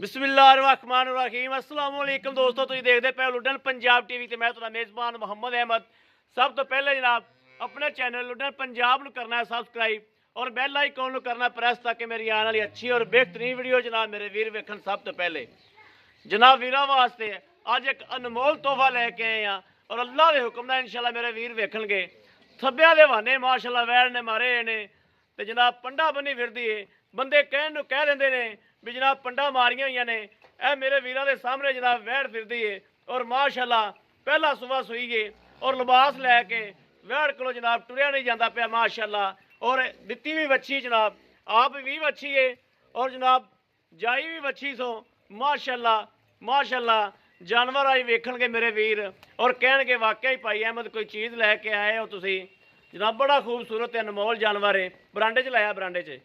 बिस्मिल्लाहिर्रहमानिर्रहीम अस्सलाम वालेकुम दोस्तों, तुम देखते पे लुडन पंजाब टीवी ते मैं तुम्हारा मेज़बान मोहम्मद अहमद। सब तो पहले जनाब अपने चैनल लुडन पंजाब को करना है सब्सक्राइब और बैल आइकॉन को करना प्रेस ताकि मेरी आने वाली अच्छी और बेहतरीन वीडियो जनाब मेरे वीर वेखन। सब तो पहले जनाब वीरा वास्ते अज एक अनमोल तोहफा लैके आए हैं और अल्लाह के हुक्म नाल इंशाल्लाह मेरे वीर वेखणगे। थब्बिया दे बहाने माशाल्लाह वैर ने मारे ने ते जनाब पंडा बनी फिरदी है। बंदे कहन नूं कह दिंदे ने भी जनाब पंडा मारियां होईयां ने, ए मेरे वीरां दे सामने जनाब वैड़ फिरदी है और माशाल्लाह पहला सुबह सुई है और लिबास लैके वैड़ कोलों जनाब टुरिया नहीं जाता पिया माशाल्लाह। और दित्ती भी बच्ची जनाब आप भी बच्ची है और जनाब जाई भी बच्ची सो माशाल्लाह माशाल्लाह। जानवर आज वेखणगे मेरे वीर और कहणगे वाकई भाई अहमद कोई चीज़ लैके आए हो तुसी। जनाब बड़ा खूबसूरत अनमोल जानवर है। बरांडे च लाया बरांडे च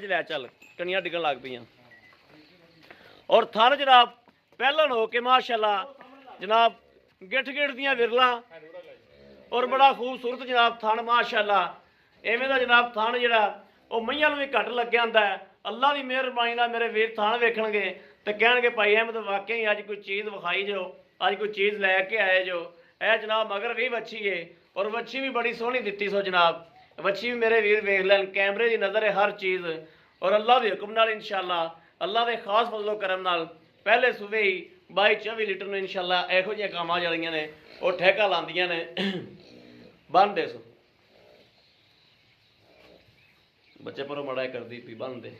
लै चल कनियां डिगन लग पईयां और थन जनाब पहलन हो के माशाल्लाह जनाब गिठ दियां विरलां और बड़ा खूबसूरत जनाब थन माशाल्लाह। इवें दा जनाब थन जिहड़ा ओह मईयां नूं भी घट लग्या हुंदा है। अल्लाह दी मेहरबानी नाल मेरे वीर थन वेखणगे ते कहणगे भाई अहमद वाकई अज कोई चीज़ विखाई जो, अज कोई चीज़ लैके आए जो। ए जनाब मगर भी बच्ची है और बच्ची भी बड़ी सोहनी दित्ती सो जनाब। बच्ची भी मेरे वीर वेख लैन, कैमरे की नज़र है हर चीज़ और अल्लाह के हुक्म नाल इंशाल्लाह अल्लाह के खास फजलो करम नाल पहले सुबह ही 22-24 लीटर में इंशाल्लाह इहो जिहियां कामां जड़ियां ने वो ठेका लांदियां ने। बन दे सो बच्चे पर मड़ा कर दी पी बन दे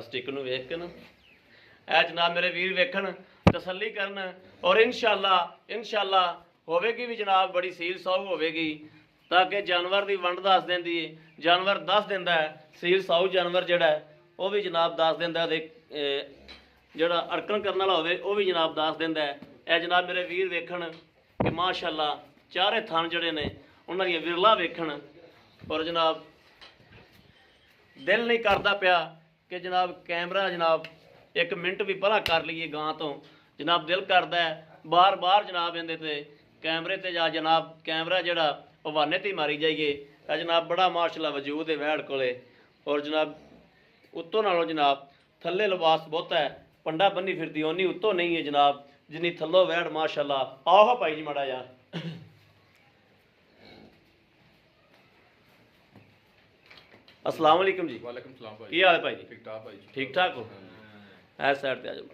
स्टिक नूं वेख के ना ए जनाब मेरे वीर वेखण तसल्ली करन और इंशाल्लाह होवेगी भी जनाब बड़ी सील साऊ होवेगी ताकि जानवर की वंड दस देंदी है। जानवर दस दिंदा है सील साऊ जानवर जिहड़ा है वह भी जनाब दस दिंदा है। जिहड़ा अड़कन करने वाला होवे वह भी जनाब दस दिंदा है। ए जनाब मेरे वीर वेखण कि माशाल्लाह चारे थन जिहड़े ने उन्हां दी विरला वेखण और जनाब दिल नहीं करता पिया कि जनाब कैमरा जनाब एक मिनट भी भला कर लीए गां तो। जनाब दिल करता है बार बार जनाब इहदे ते कैमरे ते जा जनाब कैमरा जिहड़ा वाने ते मारी जाइए। जनाब बड़ा माशाल्लाह वजूद है वैड़ कोले और जनाब उत्तों नालों जनाब थल्ले लिबास बहुता है। पंडा बन्नी फिरदी ओनी उत्तों नहीं है जनाब जिन्नी थल्लों वैड़ माशाल्लाह। आओ भाई जी माड़ा यार अस्सलाम वालेकुम जी। वालेकुम सलाम भाई। की हाल है भाई जी? ठीक ठाक भाई जी। ठीक ठाक हो? ऐ साइड पे आ जाओ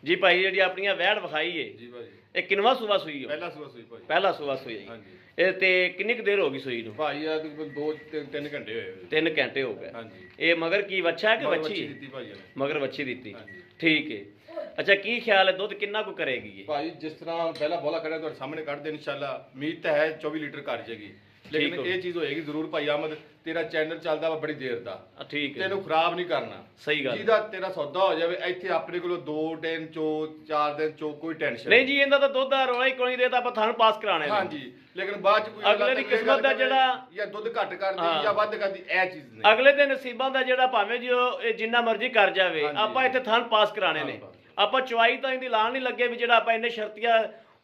जी भाई। जी अपनी वैड़ विखाई है जी भाई ये किनवा सुबह सुई हो? पहला सुबह सुई भाई। पहला सुबह सुई है हाँ जी ये ते किन्नी कुछ देर हो गई सुई नूं? भाई यार 2-3 घंटे हुए। 3 घंटे हो गए। हाँ जी ये मगर की बच्चा है कि मगर बच्ची? दी भाई ने। मगर बच्ची दी। हाँ जी ठीक है। अच्छा की ख्याल है दुध किन्ना को करेगी ये? भाई जिस तरह पहला बोला करे तो सामने कर दे इंशाल्लाह। उम्मीद तो है 24 लीटर कर जाएगी लेकिन हो। ये चीज़ होएगी जरूर भाई अहमद। तेरा चैनल चलदा वा बड़ी देर दा ठीक है तेनू खराब नहीं करना। सही गल ਜਿਹਦਾ तेरा सौदा हो जाए ਇੱਥੇ ਆਪਣੇ ਕੋਲੋਂ 2 ਦਿਨ ਚੋ 4 ਦਿਨ ਚੋ ਕੋਈ ਟੈਨਸ਼ਨ नहीं जी इनका तो दुध का रौला ही कोई नहीं देता ਆਪਾਂ थान पास कराने हाँ जी लेकिन बाद ਚ ਕੋਈ ਅਗਲੇ ਦੀ ਕਿਸਮਤ ਦਾ ਜਿਹੜਾ ਜਾਂ ਦੁੱਧ ਘੱਟ ਕਰਦੀ ਹਾਂ। ਜਾਂ ਵੱਧ ਕਰਦੀ ਇਹ ਚੀਜ਼ ਨਹੀਂ। ਅਗਲੇ ਦੇ ਨਸੀਬਾਂ ਦਾ ਜਿਹੜਾ ਭਾਵੇਂ ਜੋ ਇਹ ਜਿੰਨਾ ਮਰਜ਼ੀ ਕਰ ਜਾਵੇ ਹਾਂਜੀ। ਆਪਾਂ ਇੱਥੇ ਥਣ ਪਾਸ ਕਰਾਣੇ ਨੇ। ਆਪਾਂ ਚਵਾਈ ਤਾਂ ਇਹਦੀ ਲਾਣ ਨਹੀਂ ਲੱਗੇ ਵੀ ਜਿਹੜਾ ਆਪਾਂ ਇੰਨੇ ਸ਼ਰਤੀਆ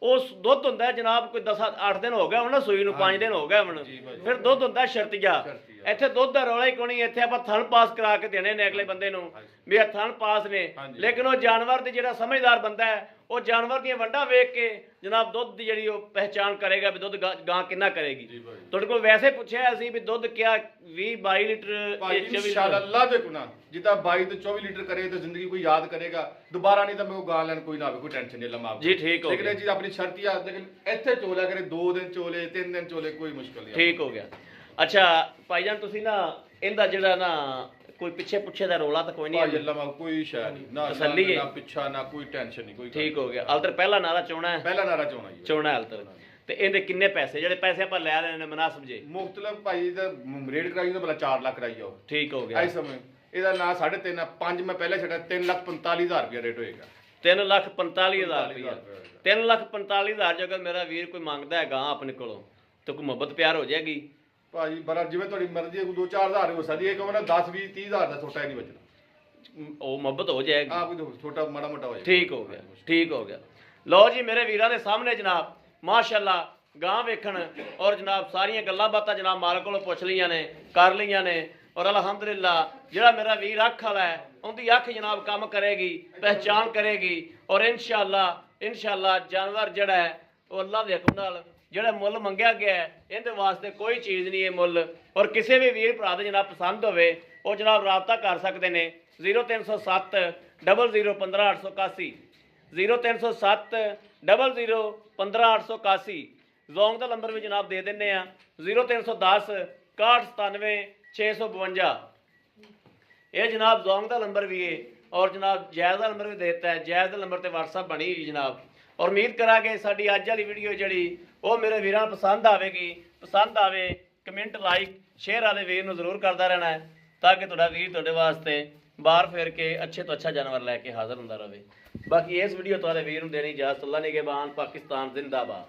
ਉਸ ਦੁੱਧ ਹੁੰਦਾ ਹੈ ਜਨਾਬ ਕੋਈ 10-8 ਦਿਨ ਹੋ ਗਿਆ ਹੁਣ ਨਾ ਸੂਈ ਨੂੰ 5 ਦਿਨ ਹੋ ਗਏ ਹੁਣ ਫਿਰ ਦੁੱਧ ਹੁੰਦਾ ਸ਼ਰਤੀਆ। ਇੱਥੇ ਦੁੱਧ ਦਾ ਰੌਲਾ ਹੀ ਕੋਈ ਨਹੀਂ। ਇੱਥੇ ਆਪਾਂ ਥਣ ਪਾਸ ਕਰਾ ਕੇ ਦੇਣੇ ਨੇ ਅਗਲੇ ਬੰਦੇ ਨੂੰ ਵੀ ਇਹ ਥਣ ਪਾਸ ਨੇ। ਲੇਕਿਨ ਉਹ ਜਾਨਵਰ ਦੇ ਜਿਹੜਾ ਸਮਝਦਾਰ ਬੰਦਾ ਹੈ ਉਹ ਜਾਨਵਰ ਦੀਆਂ ਵੰਡਾਂ ਵੇਖ ਕੇ ਜਨਾਬ ਦੁੱਧ ਦੀ ਜਿਹੜੀ ਉਹ ਪਹਿਚਾਣ ਕਰੇਗਾ ਵੀ ਦੁੱਧ ਗਾਂ ਕਿੰਨਾ ਕਰੇਗੀ। ਤੁਹਾਡੇ ਕੋਲ ਵੈਸੇ ਪੁੱਛਿਆ ਅਸੀਂ ਵੀ ਦੁੱਧ ਕਿਆ 20-22 ਲੀਟਰ ਭਾਈ इंशाल्लाह अल्लाह दे गुना जिदा 22 ਤੋਂ 24 ਲੀਟਰ करे तो जिंदगी कोई याद करेगा दोबारा नहीं तो मेरे को गां लेन कोई ना आवे कोई टेंशन नहीं लमा जी ठीक हो लेकिन ये चीज अपनी शर्त याद लेकिन ਇੱਥੇ ਚੋਲਿਆ करे 2 दिन चोले 3 दिन चोले कोई मुश्किल नहीं। ठीक हो गया। अच्छा भाईजान तुसी ना इनदा जेड़ा ना कोई पिछे पुछे दा रोला तो कोई नहीं भाई अल्लाह मा कोई शय नहीं ना तसल्ली है। ना पिछा ना कोई टेंशन नहीं कोई। ठीक हो गया। अलतर पहला नारा चोना है पहला नारा चोना जी चोना है अलतर ते इहदे किन्ने पैसे जेड़े पैसे ਆਪਾਂ ਲੈ ਲੈਣੇ ਨੇ ਮੁਨਾਸਬ ਜੇ? मुख्तलिफ भाई ਦਾ रेट कराई तो भला 4 लाख कराई आओ। ठीक हो गया। ऐ समय ਇਹਦਾ ਨਾ 3.5 5 ਮੈਂ ਪਹਿਲੇ ਛੱਡਿਆ 3,45,000 ਰੁਪਏ ਰੇਟ ਹੋਏਗਾ। 3,45,000 रुपया 3,45,000 ਜੇ ਅਗਰ ਮੇਰਾ ਵੀਰ ਕੋਈ ਮੰਗਦਾ ਹੈ ਗਾਂ ਆਪਣੇ ਕੋਲੋਂ ਤਾਂ ਕੋਈ ਮੁਹੱਬਤ ਪਿਆਰ ਹੋ ਜਾਏਗੀ ਭਾਜੀ ਬੜਾ ਜਿਵੇਂ ਤੁਹਾਡੀ ਮਰਜ਼ੀ ਹੈ 2-4 ਹਜ਼ਾਰ ਹੋ ਸਕਦੀ ਹੈ ਕਿ ਉਹਨਾਂ 10-20-30,000 ਦਾ ਛੋਟਾ ਹੀ ਨਹੀਂ ਬਚਣਾ। ਉਹ ਮੁਹੱਬਤ ਹੋ ਜਾਏਗੀ। ਆ ਕੋਈ ਛੋਟਾ ਮਾੜਾ ਮੋਟਾ ਹੋ ਜਾਏ। ठीक हो गया ठीक हो गया। ਲਓ ਜੀ ਮੇਰੇ ਵੀਰਾਂ ਦੇ ਸਾਹਮਣੇ ਜਨਾਬ ਮਾਸ਼ਾਅੱਲਾ ਗਾਂ ਵੇਖਣ ਔਰ ਜਨਾਬ ਸਾਰੀਆਂ ਗੱਲਾਂ ਬਾਤਾਂ ਜਨਾਬ ਮਾਲਕ ਕੋਲੋਂ ਪੁੱਛ ਲਈਆਂ ਨੇ ਕਰ ਲਈਆਂ ਨੇ ਔਰ ਅਲਹਮਦੁਲਿਲਾ ਜਿਹੜਾ ਮੇਰਾ ਵੀਰ ਅੱਖ ਵਾਲਾ ਹੈ ਉਹਦੀ ਅੱਖ ਜਨਾਬ ਕੰਮ ਕਰੇਗੀ, ਪਹਿਚਾਨ ਕਰੇਗੀ ਔਰ ਇਨਸ਼ਾਅੱਲਾ ਜਾਨਵਰ ਜਿਹੜਾ ਹੈ ਉਹ ਅੱਲਾ ਦੇ ਹੁਕਮ ਨਾਲ ਜਿਹੜਾ ਮੁੱਲ ਮੰਗਿਆ ਗਿਆ ਹੈ ਇਹਦੇ ਵਾਸਤੇ ਕੋਈ ਚੀਜ਼ ਨਹੀਂ ਇਹ ਮੁੱਲ। ਔਰ ਕਿਸੇ ਵੀ ਵੀਰ ਭਰਾ ਦੇ ਜਨਾਬ ਪਸੰਦ ਹੋਵੇ ਉਹ ਜਨਾਬ ਰਾਬਤਾ ਕਰ ਸਕਦੇ ਨੇ 0307 00 15 881 0307 00 15 881। ਜ਼ੋਂਗ ਦਾ ਨੰਬਰ ਵੀ ਜਨਾਬ ਦੇ ਦਿੰਨੇ ਆ 0310 6197 652। ਇਹ ਜਨਾਬ ਜ਼ੋਂਗ ਦਾ ਨੰਬਰ ਵੀ ਹੈ ਔਰ ਜਨਾਬ ਜੈਜ਼ ਦਾ ਨੰਬਰ ਵੀ ਦੇ ਦਿੱਤਾ ਹੈ। ਜੈਜ਼ ਦਾ ਨੰਬਰ ਤੇ WhatsApp ਬਣੀ ਹੋਈ ਜਨਾਬ। ਔਰ ਉਮੀਦ ਕਰਾਂਗੇ ਸਾਡੀ ਅੱਜ ਵਾਲੀ ਵੀਡੀਓ ਜਿਹੜੀ ਉਹ ਮੇਰੇ ਵੀਰਾਂ ਨੂੰ ਪਸੰਦ ਆਵੇਗੀ। ਪਸੰਦ ਆਵੇ ਕਮੈਂਟ ਲਾਈਕ ਸ਼ੇਅਰ ਵਾਲੇ ਵੀਰ ਨੂੰ ਜ਼ਰੂਰ ਕਰਦਾ ਰਹਿਣਾ ਹੈ ਤਾਂ ਕਿ ਤੁਹਾਡਾ ਵੀਰ ਤੁਹਾਡੇ ਵਾਸਤੇ ਬਾਹਰ ਫੇਰ ਕੇ ਅੱਛੇ ਤੋਂ ਅੱਛਾ ਜਾਨਵਰ ਲੈ ਕੇ ਹਾਜ਼ਰ ਹੁੰਦਾ ਰਹੇ। ਬਾਕੀ ਇਸ ਵੀਡੀਓ ਤੁਹਾਡੇ ਵੀਰ ਨੂੰ ਦੇਣੀ ਇਜਾਜ਼ਤ। ਅੱਲਾ ਨਿਗਹਿਬਾਨ। ਪਾਕਿਸਤਾਨ ਜ਼ਿੰਦਾਬਾਦ।